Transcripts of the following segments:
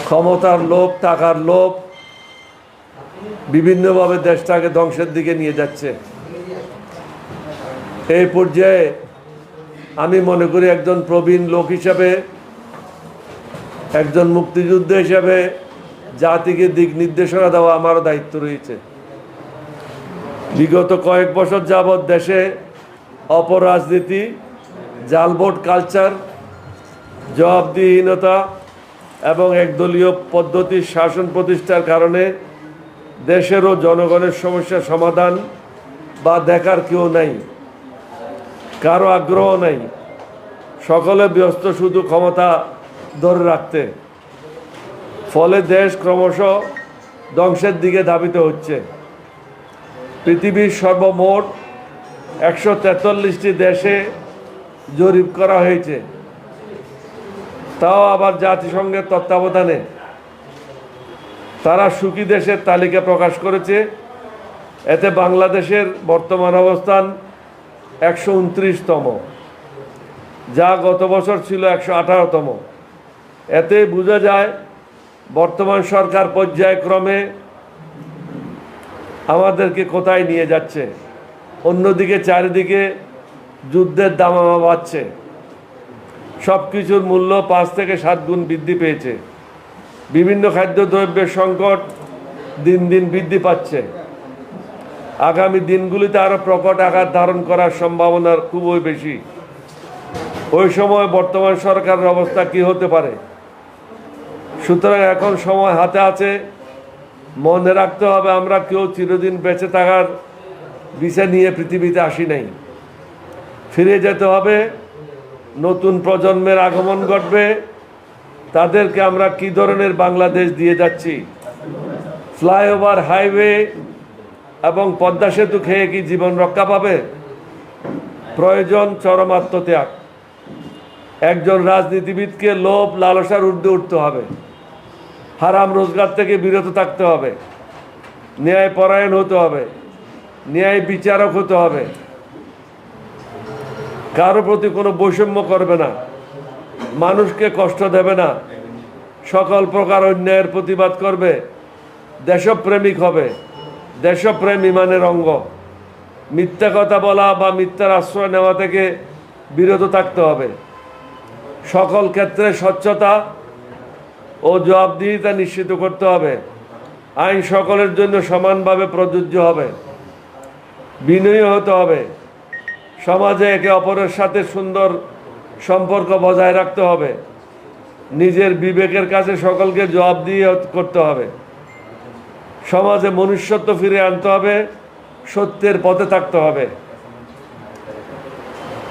ক্ষমতার লোভ, টাকার লোভ বিভিন্নভাবে দেশটাকে ধ্বংসের দিকে নিয়ে যাচ্ছে। এই পর্যায়ে আমি মনে করি একজন প্রবীণ লোক হিসাবে, একজন মুক্তিযুদ্ধ হিসাবে জাতিকে দিক নির্দেশনা দেওয়া আমারও দায়িত্ব রয়েছে। বিগত কয়েক বছর যাবৎ দেশে অপরাজনীতি, জালভোট কালচার, জবাবদিহিহীনতা এবং একদলীয় পদ্ধতির শাসন প্রতিষ্ঠার কারণে দেশের ও জনগণের সমস্যার সমাধান বা দেখার কেউ নাই, কারো আগ্রহ নাই। সকলে ব্যস্ত শুধু ক্ষমতা ধরে রাখতে। ফলে দেশ ক্রমশ ধ্বংসের দিকে ধাবিত হচ্ছে। পৃথিবীর সর্বমোট 143টি দেশে জরিপ করা হয়েছে, তাও আবার জাতিসংঘের তত্ত্বাবধানে। তারা সুখী দেশের তালিকা প্রকাশ করেছে। এতে বাংলাদেশের বর্তমান অবস্থান 129তম, যা গত বছর ছিল 118তম। এতে বোঝা যায় বর্তমান সরকার পর্যায়ক্রমে আমাদেরকে কোথায় নিয়ে যাচ্ছে। অন্যদিকে চারিদিকে যুদ্ধের দামামা বাড়ছে, সব কিছুর মূল্য 5 থেকে 7 গুণ বৃদ্ধি পেয়েছে। বিভিন্ন খাদ্যদ্রব্যের সংকট দিন দিন বৃদ্ধি পাচ্ছে। আগামী দিনগুলিতে আরও প্রকট আকার ধারণ করার সম্ভাবনা খুবই বেশি। ওই সময় বর্তমান সরকারের অবস্থা কি হতে পারে? সুতরাং এখন সময় হাতে আছে। মনে রাখতে হবে, আমরা কেউ চিরদিন বেঁচে থাকার বিষয় নিয়ে পৃথিবীতে আসি নাই। ফিরে যেতে হবে। নতুন প্রজন্মের আগমন ঘটবে। তাদেরকে আমরা কি ধরনের বাংলাদেশ দিয়ে যাচ্ছি? ফ্লাইওভার, হাইওয়ে এবং পদ্মা সেতু খেয়ে কি জীবন রক্ষা পাবে? প্রয়োজন চরম আত্মত্যাগ। একজন রাজনীতিবিদকে লোভ লালসার ঊর্ধ্বে উঠতে হবে। হারাম রোজগার থেকে বিরত থাকতে হবে। ন্যায় পরায়ণ হতে হবে। ন্যায় বিচারক হতে হবে। কারো প্রতি কোনো বৈষম্য করবে না। মানুষকে কষ্ট দেবে না। সকল প্রকার অন্যায়ের প্রতিবাদ করবে। দেশপ্রেমিক হবে। দেশপ্রেম ইমানের অঙ্গ। মিথ্যা কথা বলা বা মিথ্যার আশ্রয় নেওয়া থেকে বিরত থাকতে হবে। সকল ক্ষেত্রে স্বচ্ছতা ও জবাবদিহিতা নিশ্চিত করতে হবে। আইন সকলের জন্য সমানভাবে প্রযোজ্য হবে। বিনয়ী হতে হবে। সমাজে একে অপরের সাথে সুন্দর সম্পর্ক বজায় রাখতে হবে। নিজের বিবেকের কাছে সকলকে জবাবদিহি করতে হবে। সমাজে মনুষ্যত্ব ফিরে আনতে হবে। সত্যের পথে থাকতে হবে।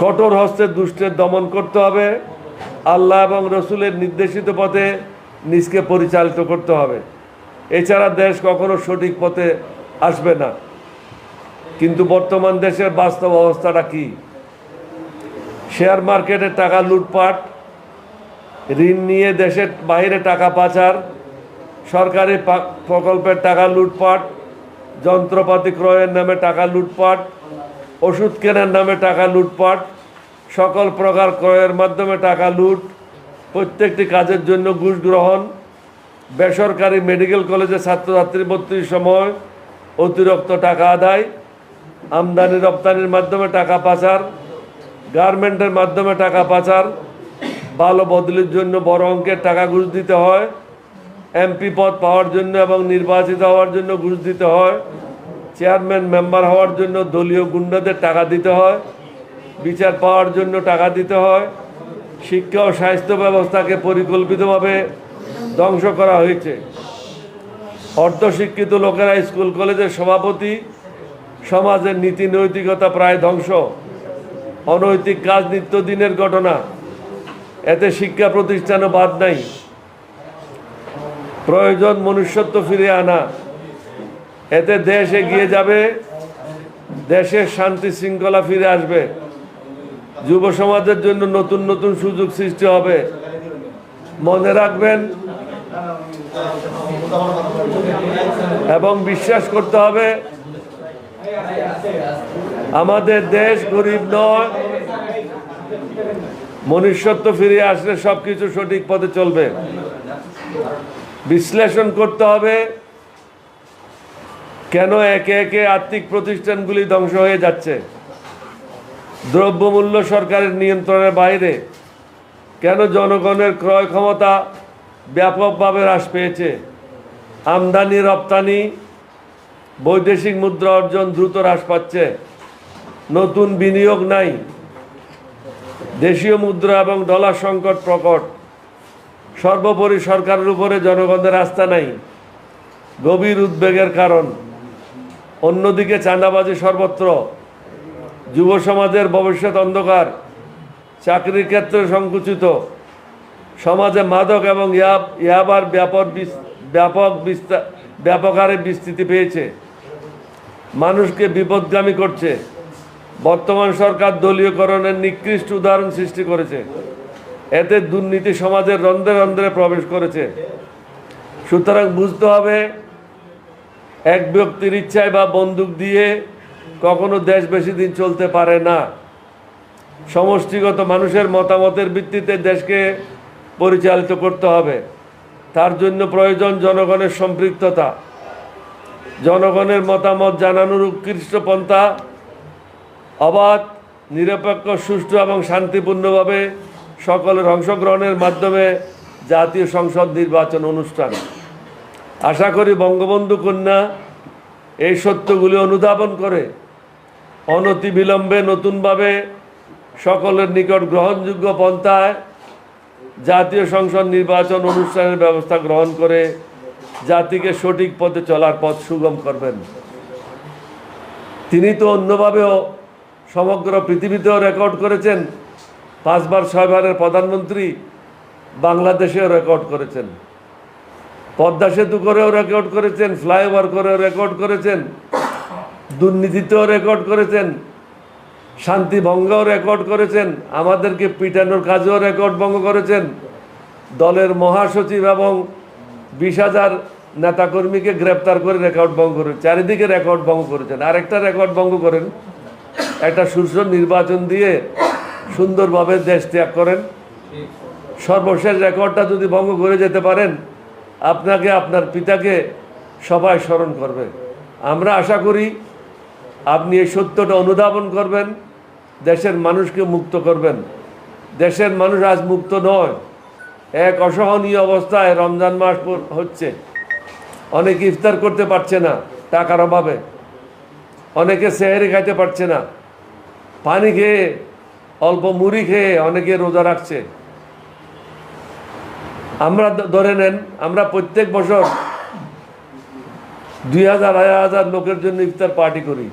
কঠোর হস্তে দুষ্টের দমন করতে হবে। আল্লাহ এবং রসুলের নির্দেশিত পথে নিজকে পরিচালিত করতে হবে। এছাড়া দেশ কখনো সঠিক পথে আসবে না। কিন্তু বর্তমান দেশের বাস্তব অবস্থাটা কি? শেয়ার মার্কেটে টাকা লুটপাট, ঋণ নিয়ে দেশের বাইরে টাকা পাচার, সরকারি প্রকল্পের টাকা লুটপাট, যন্ত্রপাতি ক্রয়ের নামে টাকা লুটপাট, ওষুধ কেনার নামে টাকা লুটপাট, সকল প্রকার ক্রয়ের মাধ্যমে টাকা লুট, প্রত্যেকটি কাজের জন্য ঘুষ গ্রহণ, বেসরকারি মেডিকেল কলেজে ছাত্রছাত্রী ভর্তির সময় অতিরিক্ত টাকা আদায়, আমদানি রপ্তানির মাধ্যমে টাকা পাচার, গার্মেন্টের মাধ্যমে টাকা পাচার, ভালো বদলির জন্য বড় অঙ্কের টাকা ঘুষ দিতে হয়, এমপি পদ পাওয়ার জন্য এবং নির্বাচিত হওয়ার জন্য ঘুষ দিতে হয়, চেয়ারম্যান মেম্বার হওয়ার জন্য দলীয় গুন্ডাদের টাকা দিতে হয়, বিচার পাওয়ার জন্য টাকা দিতে হয়। শিক্ষা ও স্বাস্থ্য ব্যবস্থাকে পরিকল্পিতভাবে ধ্বংস করা হয়েছে। অর্ধশিক্ষিত লোকেরা স্কুল কলেজের সভাপতি। সমাজের নীতি নৈতিকতা প্রায় ধ্বংস। অনৈতিক কাজ নিত্যদিনের ঘটনা। এতে শিক্ষা প্রতিষ্ঠানও বাদ নাই। প্রয়োজন মনুষ্যত্ব ফিরে আনা। এতে দেশ এগিয়ে যাবে। দেশের শান্তি শৃঙ্খলা ফিরে আসবে। যুব সমাজের জন্য নতুন নতুন সুযোগ সৃষ্টি হবে। মনে রাখবেন এবং বিশ্বাস করতে হবে, আমাদের দেশ গরিব নয়। মনুষ্যত্ব ফিরে আসলে সবকিছু সঠিক পথে চলবে। বিশ্লেষণ করতে হবে কেন একে একে আর্থিক প্রতিষ্ঠানগুলি ধ্বংস হয়ে যাচ্ছে, দ্রব্যমূল্য সরকারের নিয়ন্ত্রণের বাইরে, কেন জনগণের ক্রয় ক্ষমতা ব্যাপকভাবে হ্রাস পেয়েছে, আমদানি রপ্তানি বৈদেশিক মুদ্রা অর্জন দ্রুত হ্রাস পাচ্ছে, নতুন বিনিয়োগ নাই, দেশীয় মুদ্রা এবং ডলার সংকট প্রকট, সর্বোপরি সরকারের উপরে জনগণের আস্থা নাই, গভীর উদ্বেগের কারণ। অন্যদিকে চাঁদাবাজি সর্বত্র, যুব সমাজের ভবিষ্যৎ অন্ধকার, চাকরির ক্ষেত্রে সংকুচিত, সমাজে মাদক এবং ইয়াবার ব্যাপক হারে বিস্তৃতি পেয়েছে, মানুষকে বিপদগামী করছে। বর্তমান সরকার দলীয়করণের নিকৃষ্ট উদাহরণ সৃষ্টি করেছে, এতে দুর্নীতি সমাজের রন্ধ্রে রন্ধ্রে প্রবেশ করেছে। সুতরাং বুঝতে হবে, এক ব্যক্তির ইচ্ছায় বা বন্দুক দিয়ে কখনো দেশ বেশি দিন চলতে পারে না। সমষ্টিগত মানুষের মতামতের ভিত্তিতে দেশকে পরিচালিত করতে হবে। তার জন্য প্রয়োজন জনগণের সম্পৃক্ততা, জনগণের মতামত জানানোর উৎকৃষ্ট পন্থা অবাধ, নিরপেক্ষ, সুষ্ঠু এবং শান্তিপূর্ণভাবে সকলের অংশগ্রহণের মাধ্যমে জাতীয় সংসদ নির্বাচন অনুষ্ঠান। আশা করি বঙ্গবন্ধু কন্যা এই সত্যগুলি অনুধাবন করে অনতিবিলম্বে নতুনভাবে সকলের নিকট গ্রহণযোগ্য পন্থায় জাতীয় সংসদ নির্বাচন অনুষ্ঠানের ব্যবস্থা গ্রহণ করে জাতিকে সঠিক পথে চলার পথ সুগম করবেন। তিনি তো অন্যভাবেও সমগ্র পৃথিবীতেও রেকর্ড করেছেন, 5 বার 6 বারের প্রধানমন্ত্রী, বাংলাদেশেও রেকর্ড করেছেন, পদ্মা সেতু করেও রেকর্ড করেছেন, ফ্লাইওভার করেও রেকর্ড করেছেন, দুর্নীতিতেও রেকর্ড করেছেন, শান্তি ভঙ্গও রেকর্ড করেছেন, আমাদেরকে পিটানোর কাজেও রেকর্ড ভঙ্গ করেছেন, দলের মহাসচিব এবং 20,000 নেতাকর্মীকে গ্রেপ্তার করে রেকর্ড ভঙ্গ করেছেন, চারিদিকে রেকর্ড ভঙ্গ করেছেন। আরেকটা রেকর্ড ভঙ্গ করেন, একটা সুষ্ঠু নির্বাচন দিয়ে সুন্দরভাবে দেশ ত্যাগ করেন। সর্বশেষ রেকর্ডটা যদি ভঙ্গ করে যেতে পারেন, আপনাকে, আপনার পিতাকে সবাই স্মরণ করবে। আমরা আশা করি আপনি এই সত্যটা অনুধাবন করবেন, দেশের মানুষকে মুক্ত করবেন। দেশের মানুষ আজ মুক্ত নয়, এক অসহনীয় অবস্থায় রমজান মাস হচ্ছে, অনেকে ইফতার করতে পারছে না টাকার অভাবে, অনেকে সেহরি খাইতে পারছে না, পানি খেয়ে, অল্প মুড়ি খেয়ে অনেকে রোজা রাখছে। আমরা ধরে নেন, আমরা প্রত্যেক বছর 2,000-2,500 লোকের জন্য ইফতার পার্টি করি।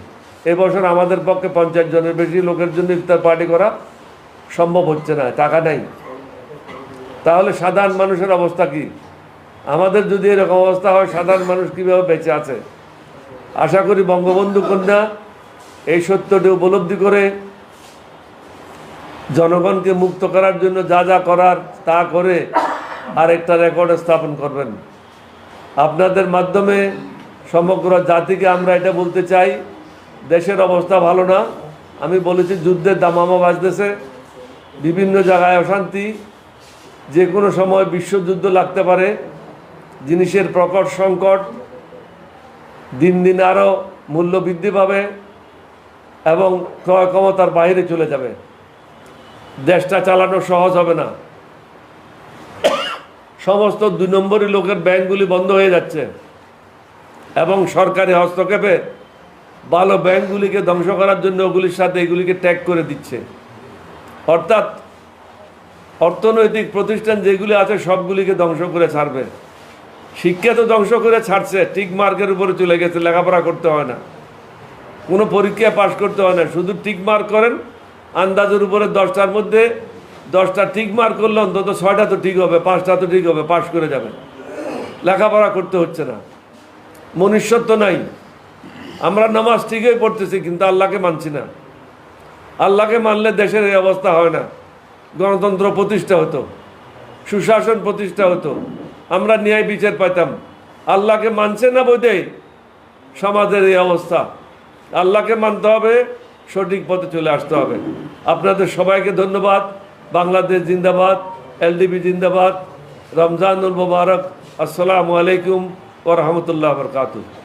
এবছর আমাদের পক্ষে 50 জনের বেশি লোকের জন্য ইফতার পার্টি করা সম্ভব হচ্ছে না, টাকা নাই। তাহলে সাধারণ মানুষের অবস্থা কি? আমাদের যদি এরকম অবস্থা হয়, সাধারণ মানুষ কীভাবে বেঁচে আছে? আশা করি বঙ্গবন্ধু কন্যা এই সত্যটি উপলব্ধি করে জনগণকে মুক্ত করার জন্য যা যা করার তা করে আরেকটা রেকর্ড স্থাপন করবেন। আপনাদের মাধ্যমে সমগ্র জাতিকে আমরা এটা বলতে চাই, দেশের অবস্থা ভালো না। আমি বলেছি, যুদ্ধের দামামা বাজতেছে, বিভিন্ন জায়গায় অশান্তি, যে কোনো সময় বিশ্বযুদ্ধ লাগতে পারে, জিনিসের প্রকট সংকট, দিন দিন আরও মূল্য বৃদ্ধি পাবে এবং ক্রয় ক্ষমতার বাইরে চলে যাবে। দেশটা চালানো সহজ হবে না। সমস্ত 2 নম্বরই লোকের ব্যাংকগুলি বন্ধ হয়ে যাচ্ছে এবং সরকারি হস্তক্ষেপে ভালো ব্যাংকগুলিকে ধ্বংস করার জন্য ওগুলির সাথে এগুলিকে ট্যাগ করে দিচ্ছে। অর্থাৎ অর্থনৈতিক প্রতিষ্ঠান যেগুলি আছে সবগুলিকে ধ্বংস করে ছাড়বে। শিক্ষা তো ধ্বংস করে ছাড়ছে, টিক মার্কের উপরে চলে গেছে, লেখাপড়া করতে হয় না, কোনো পরীক্ষায় পাশ করতে হয় না, শুধু টিক মার্ক করেন। আন্দাজের উপরে 10টার মধ্যে 10টা টিক মার্ক করলে অন্তত 6টা তো ঠিক হবে, 5টা তো ঠিক হবে, পাশ করে যাবে। লেখাপড়া করতে হচ্ছে না, মনুষ্যত্ব নাই। আমরা নামাজ ঠিকই পড়তেছি, কিন্তু আল্লাহকে মানছি না। আল্লাহকে মানলে দেশের এই অবস্থা হয় না, গণতন্ত্র প্রতিষ্ঠা হতো, সুশাসন প্রতিষ্ঠা হতো, আমরা ন্যায় বিচার পাইতাম। আল্লাহকে মানছে না বোধহয় সমাজের এই অবস্থা। আল্লাহকে মানতে হবে, সঠিক পথে চলে আসতে হবে। আপনাদের সবাইকে ধন্যবাদ। বাংলাদেশ জিন্দাবাদ, এলডিপি জিন্দাবাদ, রমজানুল মুবারক। আসসালামু আলাইকুম ওয়া রাহমাতুল্লাহি ওয়া বারাকাতুহু।